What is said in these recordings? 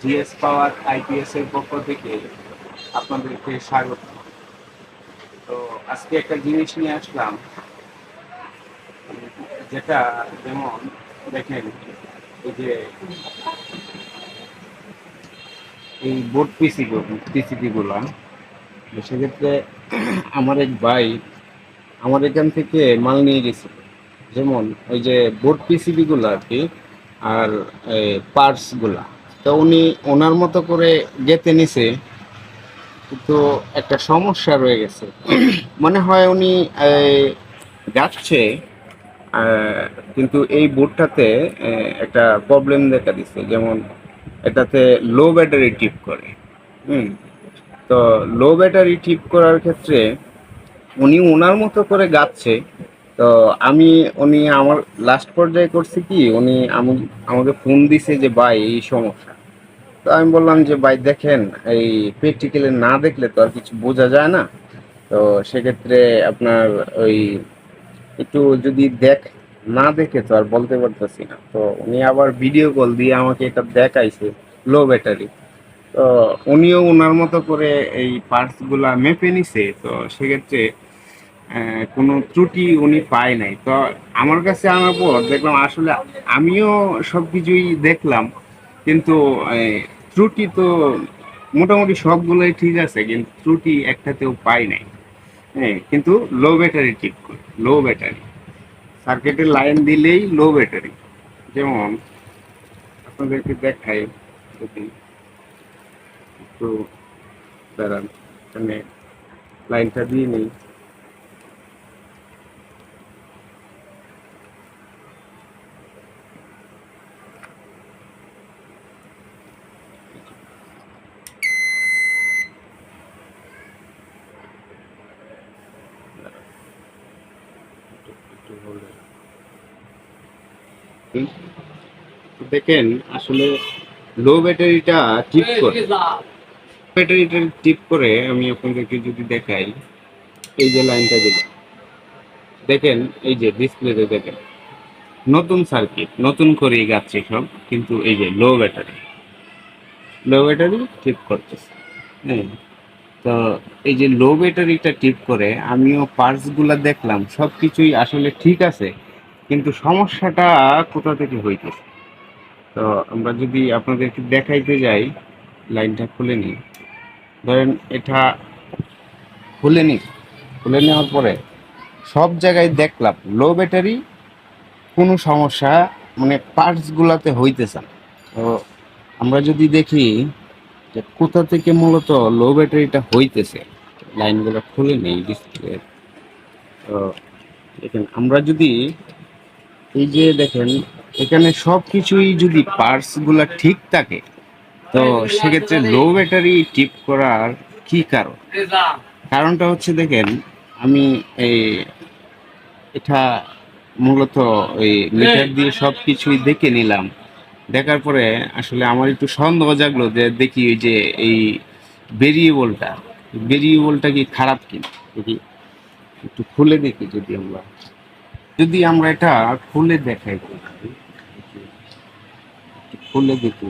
GS পাওয়ার IPS এর পক্ষ থেকে আপনাদেরকে স্বাগত। তো আজকে একটা জিনিস নিয়ে আসলাম, যেটা যেমন দেখেন, এই যে এই বোর্ড পিসিবি গুলা, সেক্ষেত্রে আমার এক ভাই আমার এখান থেকে মাল নিয়ে গেছিল। যেমন ওই যে বোর্ড পিসিবি গুলো আর কি, আর পার্টস গুলা, তো উনি ওনার মতো করে গেতে নিছে, কিন্তু একটা সমস্যা রয়ে গেছে। মনে হয় উনি যাচ্ছে, কিন্তু এই বোর্ডটাতে একটা প্রবলেম দেখা দিচ্ছে। যেমন এটাতে লো ব্যাটারি টিপ করে। হুম। তো লো ব্যাটারি টিপ করার ক্ষেত্রে উনি ওনার মতো করে গাচ্ছে। তো আমি উনি আমার লাস্ট পর্যায়ে করছি কি, উনি আমাকে ফোন দিছে যে ভাই এই সমস্যা। তো আমি বললাম যে ভাই দেখেন, এই প্র্যাকটিক্যালি না দেখলে তো আর কিছু বোঝা যায় না। তো সেক্ষেত্রে আপনার ওই একটু যদি না দেখে তো আর বলতে পারতেছি না। তো উনি আবার ভিডিও কল দিয়ে আমাকে এটা দেখাইছে, লো ব্যাটারি। তো উনিও ওনার মতো করে এই পার্টস গুলা মেপে নিছে। তো সেক্ষেত্রে কোনো ত্রুটি উনি পায় নাই। তো আমার কাছে আনার পর দেখলাম আসলে আমিও সবকিছুই দেখলাম, কিন্তু ত্রুটি তো মোটামুটি সবগুলোই ঠিক আছে, কিন্তু ত্রুটি একটাতেও পাই নাই। হ্যাঁ, কিন্তু লো ব্যাটারি ঠিক করে, লো ব্যাটারি সার্কিটের লাইন দিলেই লো ব্যাটারি। যেমন আপনাদেরকে দেখাই, যদি একটু দাঁড়ান, এখানে লাইনটা দিয়ে নেই। একটু hold এ রাখুন। দেখেন আসলে লো ব্যাটারিটা টিপ করে আমি আপনাদেরকে যদি দেখাই, এই যে লাইনটা দিলাম, দেখেন এই যে ডিসপ্লেতে দেখেন নতুন সার্কিট, নতুন করেই যাচ্ছে সব, কিন্তু এই যে লো ব্যাটারি টিপ করতেছে। হ্যাঁ। তো এই যে লো ব্যাটারিটা টিপ করে আমিও পার্টস গুলা দেখলাম, সব কিছুই আসলে ঠিক আছে, কিন্তু সমস্যাটা কোথা থেকে হইতেছে। তো আমরা যদি আপনাদেরকে দেখাইতে যাই, লাইনটা খুলে নিই। ধরেন এটা খুলে নিই, খুলে নেওয়ার পরে সব জায়গায় দেখলাম লো ব্যাটারি, কোনো সমস্যা মানে পার্টস গুলাতে হইতেছে না। তো আমরা যদি দেখি যে কোথা থেকে মূলত লো ব্যাটারিটা হইতেছে, লাইনগুলো খুলে নেই ডিসপ্লে। তো দেখেন আমরা যদি এই যে দেখেন এখানে সব কিছুই যদি পার্টস গুলা ঠিক থাকে, তো সেক্ষেত্রে লো ব্যাটারি টিপ করার কি কারণ? কারণটা হচ্ছে দেখেন, আমি এই এটা মূলত ওই মিটার দিয়ে সব কিছুই দেখে নিলাম। দেখার পরে আসলে আমার একটু সন্দেহ জাগলো, যে দেখি ওই যে এই ভেরিয়েবলটা ভেরিয়েবলটা কি খারাপ কিনা দেখি, একটু খুলে দেখি। যদি আমরা এটা খুলে দেখাই, একটু খুলে দেখি।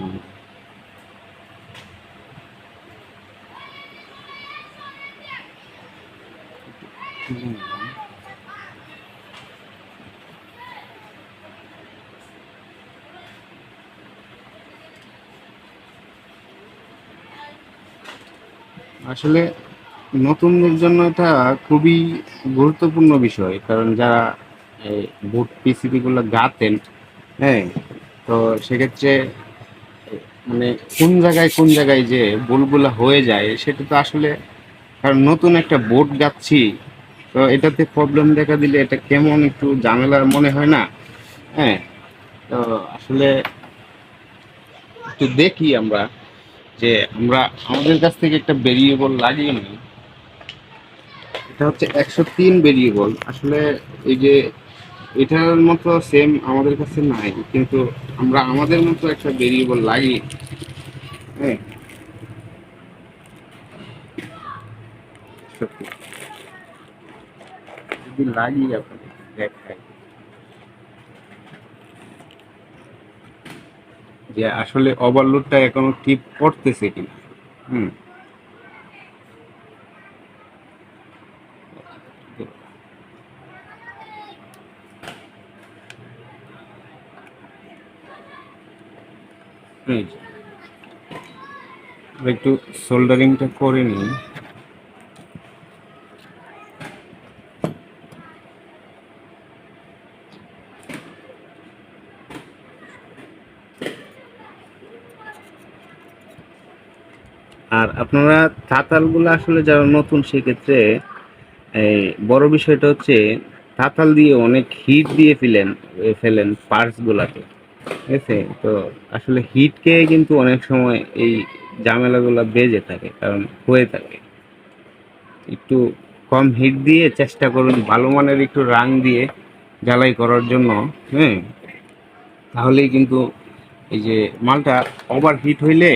আসলে নতুনদের জন্য এটা খুবই গুরুত্বপূর্ণ বিষয়, কারণ যারা এই বোর্ড পিসিবি গুলো গাতেন, হ্যাঁ, তো সেক্ষেত্রে মানে কোন জায়গায় যে ভুলগুলা হয়ে যায় সেটা তো আসলে, কারণ নতুন একটা বোর্ড গাচ্ছি, তো এটাতে প্রবলেম দেখা দিলে এটা কেমন একটু ঝামেলার মনে হয় না? হ্যাঁ। তো আসলে একটু দেখি আমরা, যে আমরা আমাদের কাছ থেকে একটা ভেরিয়েবল লাগিয়ে নিই। এটা হচ্ছে 103 ভেরিয়েবল। আসলে এই যে এটার মতো সেম আমাদের কাছে নাই, কিন্তু আমরা আমাদের মতো একটা ভেরিয়েবল লাগিয়ে, হ্যাঁ, সত্যি যদি লাগিয়ে আপনাদের দেখাই। যে আসলে ওভারলোডটা এখনো ঠিক করতেছে কিনা। হুম। এই যে, একটু সোল্ডারিংটা করে নিই। আর আপনারা তাতালগুলো আসলে যারা নতুন সেক্ষেত্রে এই বড় বিষয়টা হচ্ছে তাতাল দিয়ে অনেক হিট দিয়ে ফেলেন পার্টস গুলাকে, ঠিক আছে? তো আসলে হিটকে কিন্তু অনেক সময় এই ঝামেলাগুলো বেজে থাকে, কারণ হয়ে থাকে। একটু কম হিট দিয়ে চেষ্টা করুন ভালো মানের একটু রাং দিয়ে জ্বালাই করার জন্য। হ্যাঁ, তাহলেই কিন্তু এই যে মালটা ওভার হিট হইলে,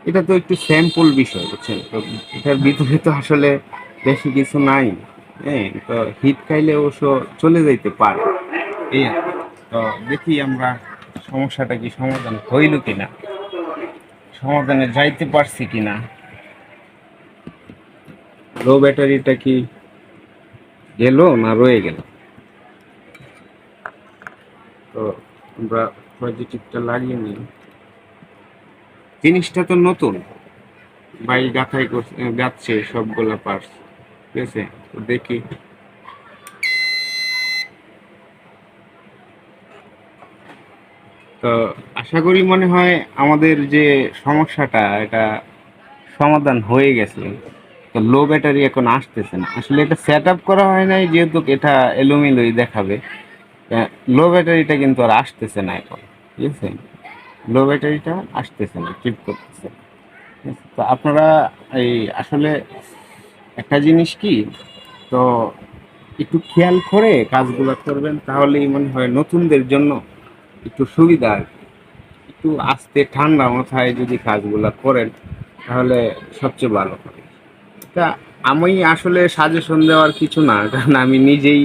এটা তো একটু স্যাম্পল বিষয় বুঝছেন তো, এটার ভিতরে তো আসলে বেশি কিছু নাই। হ্যাঁ, তো হিট খাইলে অবশ্য চলে যাইতে পারে এই আর কি। তো দেখি আমরা সমস্যাটা কি সমাধান হইল কিনা, সমাধানে যাইতে পারছি কিনা। লো ব্যাটারিটা কি গেল না রয়ে গেল? তো আমরা পজিটিভটা লাগিয়ে নিই। জিনিসটা তো নতুন, ভাই গাথাই করছে, গাচ্ছে সবগুলা পার্টস, ঠিক আছে? তো দেখি। তো আশা করি মনে হয় আমাদের যে সমস্যাটা এটা সমাধান হয়ে গেছে। তো লো ব্যাটারি এখন আসতেছে না, আসলে এটা সেট আপ করা হয় নাই যেহেতু এটা এলোমেলোই দেখাবে। লো ব্যাটারিটা কিন্তু আর আসতেছে না এখন, ঠিক আছে? লো ব্যাটারিটা আসতেছে না, ট্রিপ করতেছে। ঠিক আছে? তো আপনারা এই আসলে একটা জিনিস কি, তো একটু খেয়াল করে কাজগুলো করবেন, তাহলেই মনে হয় নতুনদের জন্য একটু সুবিধা আর কি। একটু আস্তে ঠান্ডা মাথায় যদি কাজগুলো করেন তাহলে সবচেয়ে ভালো হয়। তা আমি আসলে সাজেশন দেওয়ার কিছু না, কারণ আমি নিজেই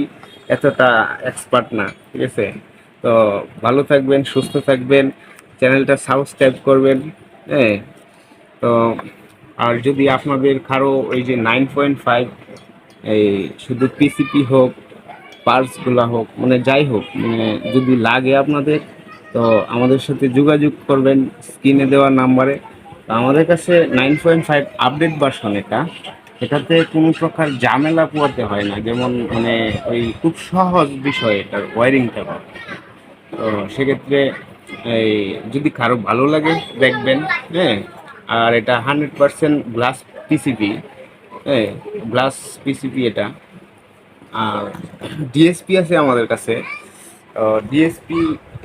এতটা এক্সপার্ট না, ঠিক আছে? তো ভালো থাকবেন, সুস্থ থাকবেন, চ্যানেলটা সাবস্ক্রাইব করবেন। হ্যাঁ, তো আর যদি আপনাদের কারো ওই যে 9.5 এই শুধু পিসিপি হোক, পার্টসগুলা হোক, মানে যাই হোক, মানে যদি লাগে আপনাদের, তো আমাদের সাথে যোগাযোগ করবেন স্ক্রিনে দেওয়া নাম্বারে। তো আমাদের কাছে 9.5 আপডেট ভার্সন এটা, এটাতে কোনো প্রকার ঝামেলা পোয়াতে হয় না, যেমন মানে ওই খুব সহজ বিষয় এটার ওয়ারিংটা করা। তো সেক্ষেত্রে এই যদি কারো ভালো লাগে দেখবেন। হ্যাঁ, আর এটা 100% গ্লাস পিসিপি। হ্যাঁ, গ্লাস পিসিপি এটা। আর ডিএসপি আছে আমাদের কাছে, ডিএসপি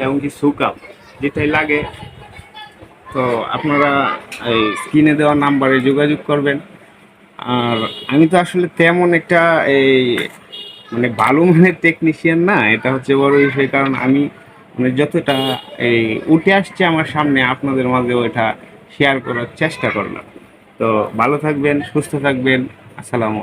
এমনকি সুকাপ যেটাই লাগে। তো আপনারা এই স্ক্রিনে দেওয়া নাম্বারে যোগাযোগ করবেন। আর আমি তো আসলে তেমন একটা এই মানে ভালো মানের টেকনিশিয়ান না, এটা হচ্ছে বড় বিষয়, কারণ আমি মানে যতটা এই উঠে আসছে আমার সামনে আপনাদের মাঝে ওইটা শেয়ার করার চেষ্টা করলাম। তো ভালো থাকবেন, সুস্থ থাকবেন। আসসালামু